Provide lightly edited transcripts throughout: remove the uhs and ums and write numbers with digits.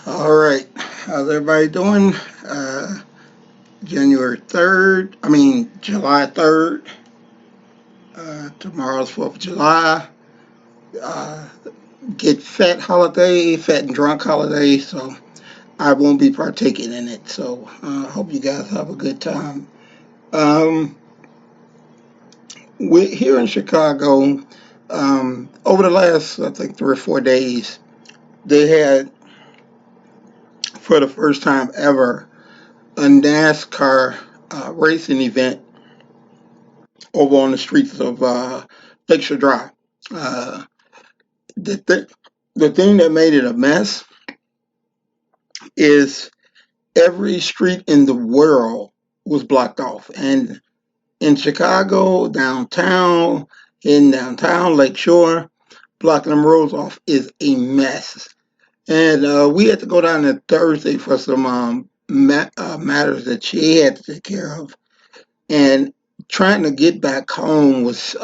All right, how's everybody doing? Uh, January 3rd, July 3rd. Tomorrow's 4th of July. Uh, Get fat holiday, fat and drunk holiday, so I won't be partaking in it. So I hope you guys have a good time. Um, we here in Chicago, over the last, I think, 3 or 4 days, they had, for the first time ever, a NASCAR racing event over on the streets of Lakeshore Drive. Uh, the, th- the thing that made it a mess is every street in the world was blocked off. And in Chicago, downtown Lakeshore, blocking them roads off is a mess. And we had to go down there Thursday for some matters that she had to take care of. And trying to get back home it was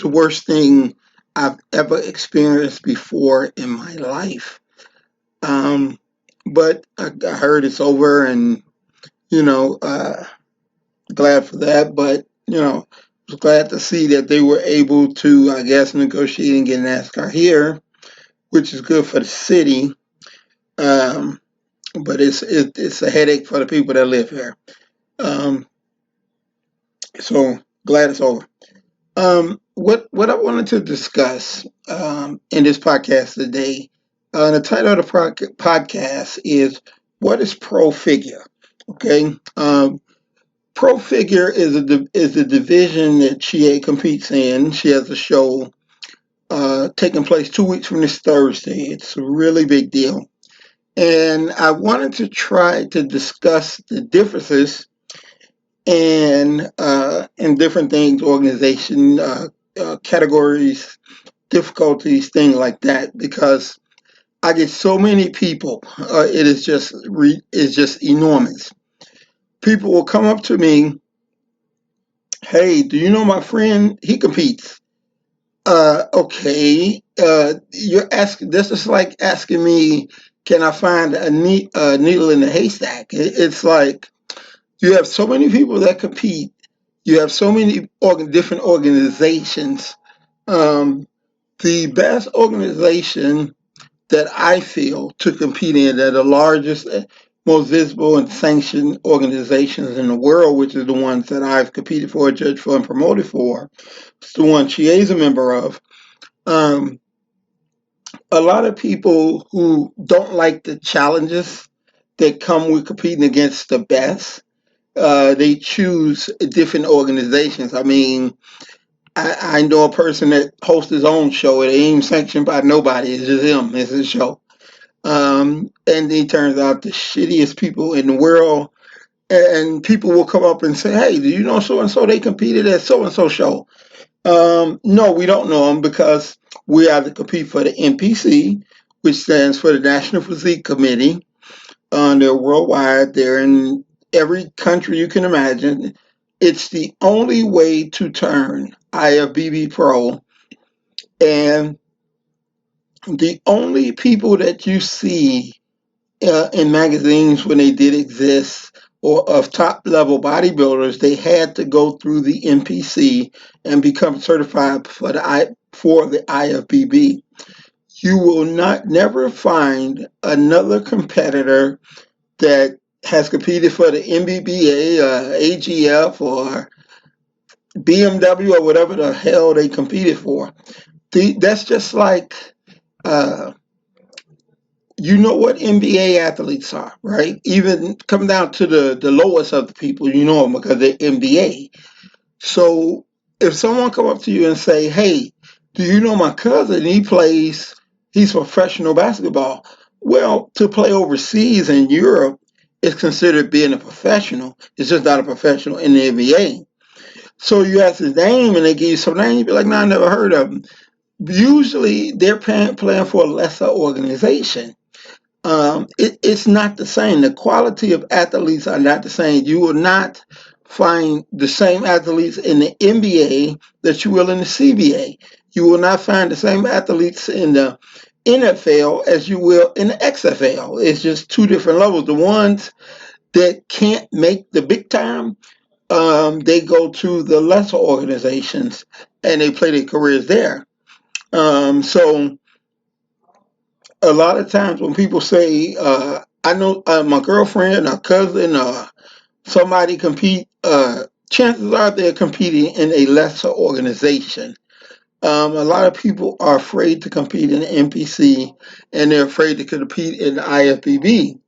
the worst thing I've ever experienced before in my life. Um, but I heard it's over, and you know, uh, glad for that. But was glad to see that they were able to, I guess, negotiate and get NASCAR here, which is good for the city. Um, but it's a headache for the people that live here. Um, so glad it's over. What I wanted to discuss in this podcast today, the title of the podcast is "What is Pro Figure?" Okay, Pro Figure is a division that Chie competes in. She has a show taking place 2 weeks from this Thursday. It's a really big deal, and I wanted to try to discuss the differences and in different things, organization categories, difficulties, things like that, because I get so many people. It's just enormous. People will come up to me, "Hey, do you know my friend? He competes." Okay. You're asking. This is like asking me, "Can I find a needle in the haystack?" It's like you have so many people that compete. You have so many different organizations. Um, the best organization that I feel to compete in, that are the largest, most visible and sanctioned organizations in the world, which is the ones that I've competed for, judged for, and promoted for. It's the one she is a member of. Um, a lot of people who don't like the challenges that come with competing against the best, they choose different organizations. I know a person that hosts his own show. It ain't sanctioned by nobody. It's just him. It's his show. And he turns out the shittiest people in the world. And people will come up and say, "Hey, do you know so and so? They competed at so and so show." No, we don't know them because we either compete for the NPC, which stands for the National Physique Committee. They're worldwide. They're in every country you can imagine. It's the only way to turn IFBB Pro, and the only people that you see in magazines when they did exist, or of top level bodybuilders, they had to go through the NPC and become certified for the IFBB. You will not never find another competitor that has competed for the MBBA, AGF, or BMW, or whatever the hell they competed for. That's just like uh, you know what NBA athletes are, right? Even come down to the lowest of the people, you know them because they're NBA. So if someone come up to you and say, "Hey, do you know my cousin? He's professional basketball." Well, to play overseas in Europe is considered being a professional. It's just not a professional in the NBA. So you ask his name and they give you some name, you be like, "No, I never heard of him." Usually they're playing for a lesser organization. It's not the same. The quality of athletes are not the same. You will not find the same athletes in the NBA that you will in the CBA. You will not find the same athletes in the NFL as you will in the XFL. It's just two different levels. The ones that can't make the big time, they go to the lesser organizations and they play their careers there. So a lot of times when people say, I know my girlfriend, a cousin, somebody compete, chances are they're competing in a lesser organization. A lot of people are afraid to compete in the NPC and they're afraid to compete in the IFBB,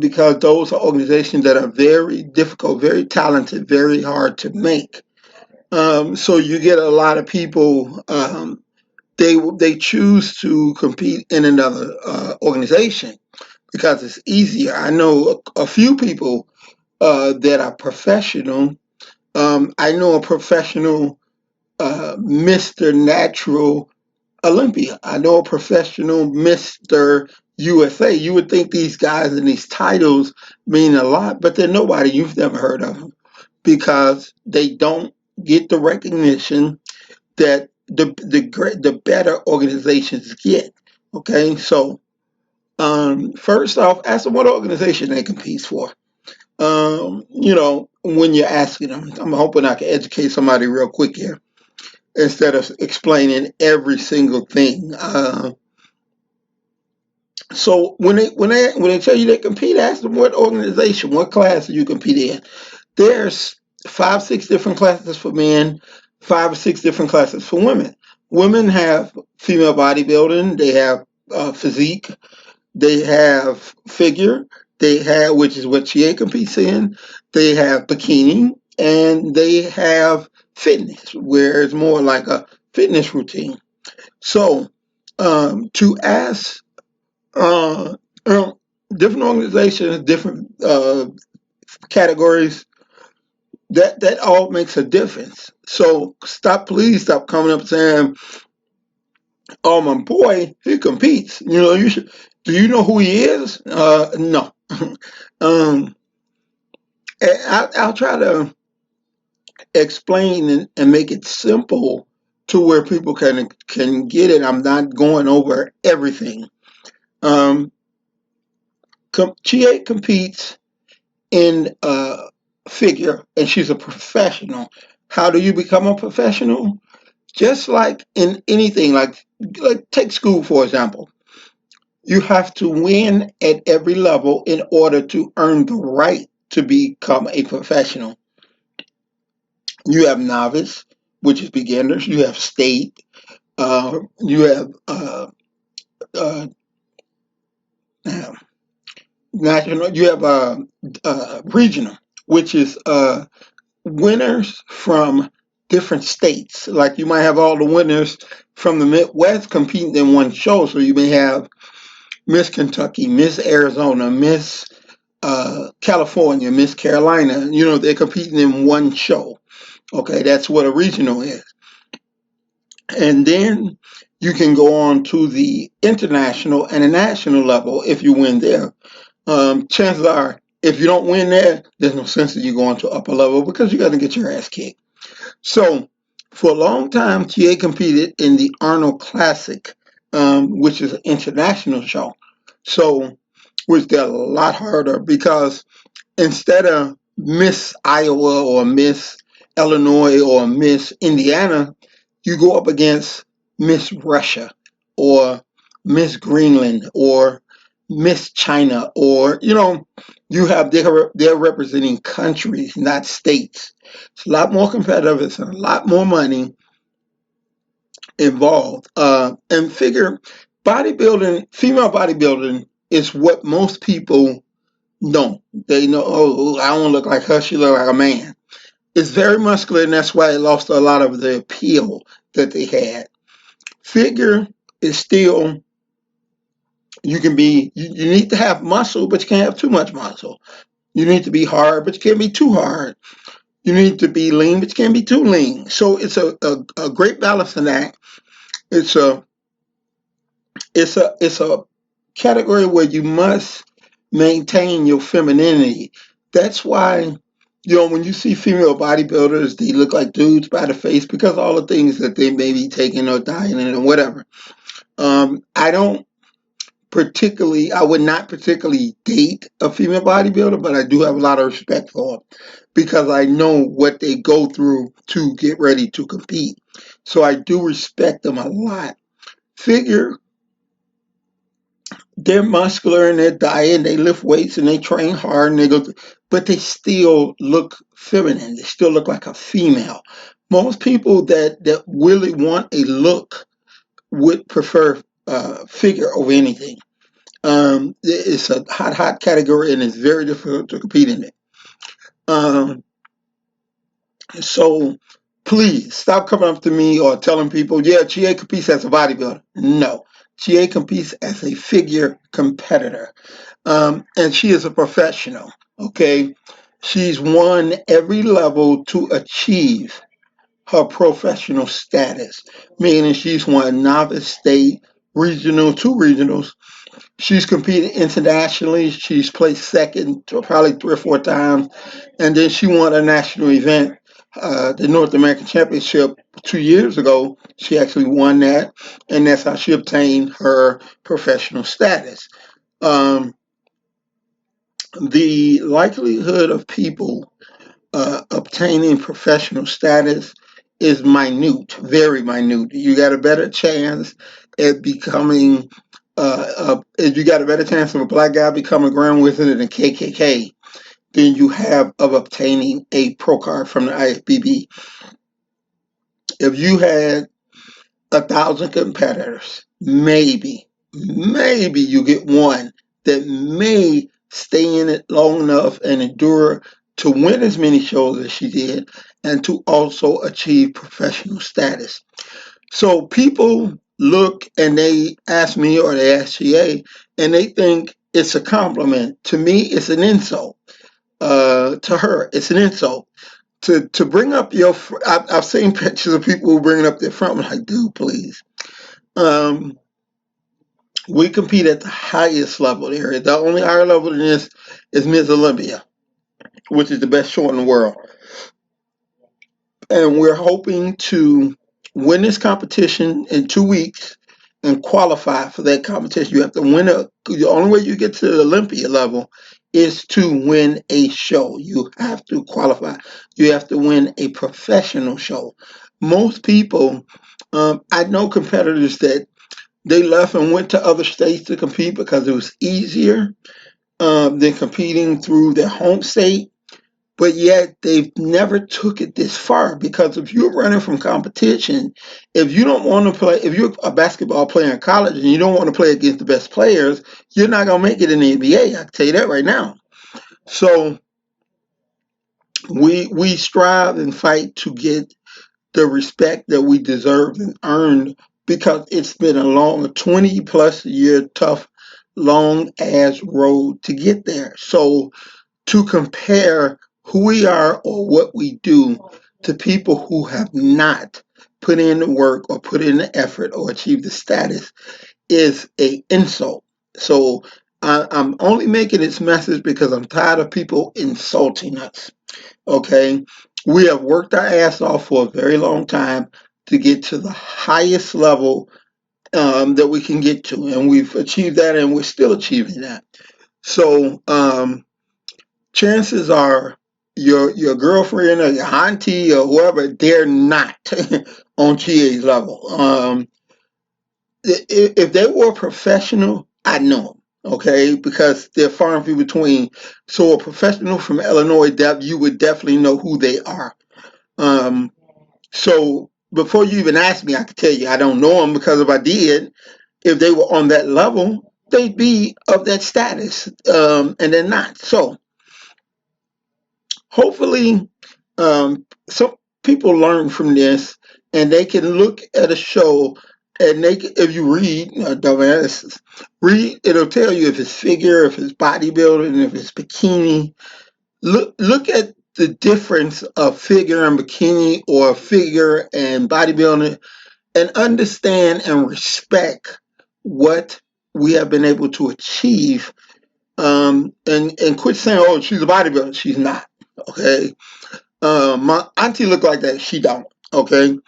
because those are organizations that are very difficult, very talented, very hard to make. So you get a lot of people, they choose to compete in another organization because it's easier. I know a few people that are professional. I know a professional Mr. Natural Olympia. I know a professional Mr. USA. You would think these guys and these titles mean a lot, but they're nobody. You've never heard of them because they don't get the recognition that the better organizations get. Okay, so first off, ask them what organization they compete for. When you're asking them, I'm hoping I can educate somebody real quick here instead of explaining every single thing. So when they tell you they compete, ask them what organization, what class do you compete in. There's 5, 6 different classes for men, 5 or 6 different classes for women. Women have female bodybuilding, they have physique, they have figure, they have, which is what Chie competes in, they have bikini, and they have fitness, where it's more like a fitness routine. So to ask uh, um, different organizations, different categories, that all makes a difference. So please stop coming up saying, "Oh, my boy, he competes." You should. Do you know who he is? No. um, I'll try to explain and make it simple to where people can get it. I'm not going over everything. Um, Chie competes in figure, and she's a professional. How do you become a professional? Just like in anything, like take school for example. You have to win at every level in order to earn the right to become a professional. You have novice, which is beginners. You have state. You have uh, national. You have regional, which is winners from different states. Like you might have all the winners from the Midwest competing in one show. So you may have Miss Kentucky, Miss Arizona, Miss California, Miss Carolina. They're competing in one show. Okay, that's what a regional is. And then you can go on to the international and the national level if you win there. Chances are, if you don't win there, there's no sense that you going to upper level because you're going to get your ass kicked. So, for a long time, TA competed in the Arnold Classic, which is an international show. So, which they're a lot harder because instead of Miss Iowa or Miss Illinois or Miss Indiana, you go up against Miss Russia or Miss Greenland or Miss China, or you have they're representing countries, not states. It's a lot more competitive. It's a lot more money involved. And figure bodybuilding, female bodybuilding is what most people don't. They know, oh, I don't look like her. She look like a man. It's very muscular, and that's why it lost a lot of the appeal that they had. Figure is still, you need to have muscle, but you can't have too much muscle. You need to be hard, but you can't be too hard. You need to be lean, but you can't be too lean. So it's a great balancing act. It's a it's a category where you must maintain your femininity. That's why when you see female bodybuilders, they look like dudes by the face because all the things that they may be taking or dieting or whatever. I don't particularly, I would not particularly date a female bodybuilder, but I do have a lot of respect for them because I know what they go through to get ready to compete. So I do respect them a lot. Figure, they're muscular in their diet and they lift weights and they train hard and they go, but they still look feminine. They still look like a female. Most people that really want a look would prefer figure over anything. It's a hot category and it's very difficult to compete in it. Um, so please stop coming up to me or telling people, yeah, GA competes as a bodybuilder. No, GA competes as a figure competitor. And she is a professional. Okay, she's won every level to achieve her professional status, meaning she's won novice, state, regional, two regionals. She's competed internationally. She's placed second probably 3 or 4 times, and then she won a national event, the North American Championship 2 years ago. She actually won that, and that's how she obtained her professional status. Um, the likelihood of people obtaining professional status is minute, very minute. You got a better chance at becoming, you got a better chance of a black guy becoming Grand Wizard in the KKK than you have of obtaining a pro card from the IFBB. If you had 1,000 competitors, maybe you get one that may stay in it long enough and endure to win as many shows as she did and to also achieve professional status. So people look and they ask me or they ask GA and they think it's a compliment. To me, it's an insult. To her, it's an insult. To bring up your, I've seen pictures of people who bring up their front. I'm like, dude, please. Um, we compete at the highest level there. The only higher level than this is Miss Olympia, which is the best show in the world. And we're hoping to win this competition in 2 weeks and qualify for that competition. You have to win the only way you get to the Olympia level is to win a show. You have to qualify. You have to win a professional show. Most people, I know competitors that they left and went to other states to compete because it was easier than competing through their home state. But yet they've never took it this far because if you're running from competition, if you don't want to play, if you're a basketball player in college and you don't want to play against the best players, you're not gonna make it in the NBA. I can tell you that right now. So we strive and fight to get the respect that we deserve and earned because it's been a long 20 plus year tough long ass road to get there. So to compare who we are or what we do to people who have not put in the work or put in the effort or achieved the status is a insult. So I'm only making this message because I'm tired of people insulting us. Okay, we have worked our ass off for a very long time to get to the highest level that we can get to, and we've achieved that, and we're still achieving that. So chances are your girlfriend or your auntie or whoever, they're not on GA's level. If they were professional, I know them. Okay, because they're far and few between. So a professional from Illinois, that you would definitely know who they are. Um, so before you even ask me, I could tell you I don't know them because if I did, if they were on that level, they'd be of that status, and they're not. So hopefully, some people learn from this and they can look at a show and if you read, dumbass, read, it'll tell you if it's figure, if it's bodybuilding, if it's bikini. Look at the difference of figure and bikini or figure and bodybuilding and understand and respect what we have been able to achieve. And quit saying, oh, she's a bodybuilder. She's not. Okay. My auntie look like that. She don't. Okay.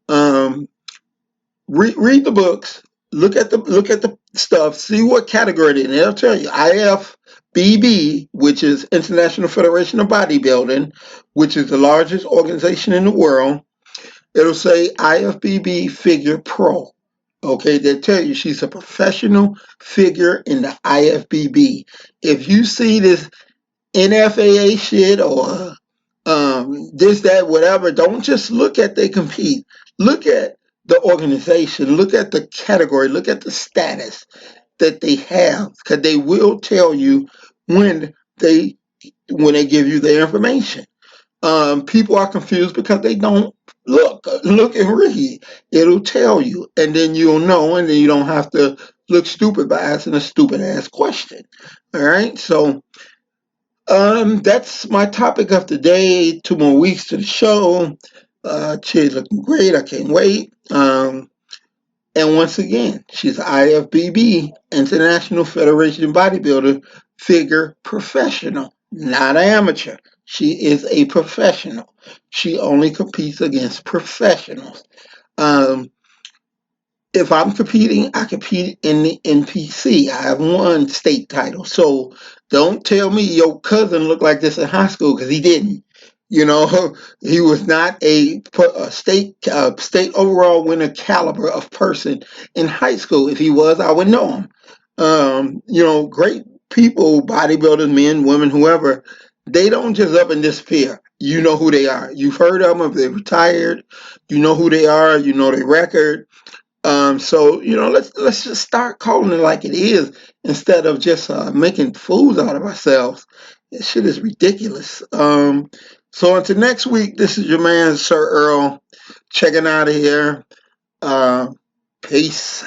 Um, read the books. Look at the stuff. See what category it is. And it'll tell you IFBB, which is International Federation of Bodybuilding, which is the largest organization in the world. It'll say IFBB Figure Pro. Okay, they tell you she's a professional figure in the IFBB. If you see this NFAA shit or this, that, whatever, don't just look at they compete. Look at the organization, look at the category, look at the status that they have, because they will tell you when they when they give you the information. People are confused because they don't look and read. It'll tell you, and then you'll know, and then you don't have to look stupid by asking a stupid ass question. All right, so that's my topic of the day. 2 more weeks to the show. She's looking great. I can't wait. And once again, she's IFBB, International Federation Bodybuilder, figure professional, not amateur. She is a professional. She only competes against professionals. Um, if I'm competing, I compete in the NPC. I have won state titles. So don't tell me your cousin looked like this in high school because he didn't. You know, he was not a state overall winner caliber of person in high school. If he was, I would know him. Great people, bodybuilders, men, women, whoever, they don't just up and disappear. You know who they are. You've heard of them if they're retired. You know who they are. You know their record. So let's just start calling it like it is instead of just making fools out of ourselves. This shit is ridiculous. So until next week, this is your man Sir-Earl checking out of here. Uh, Peace.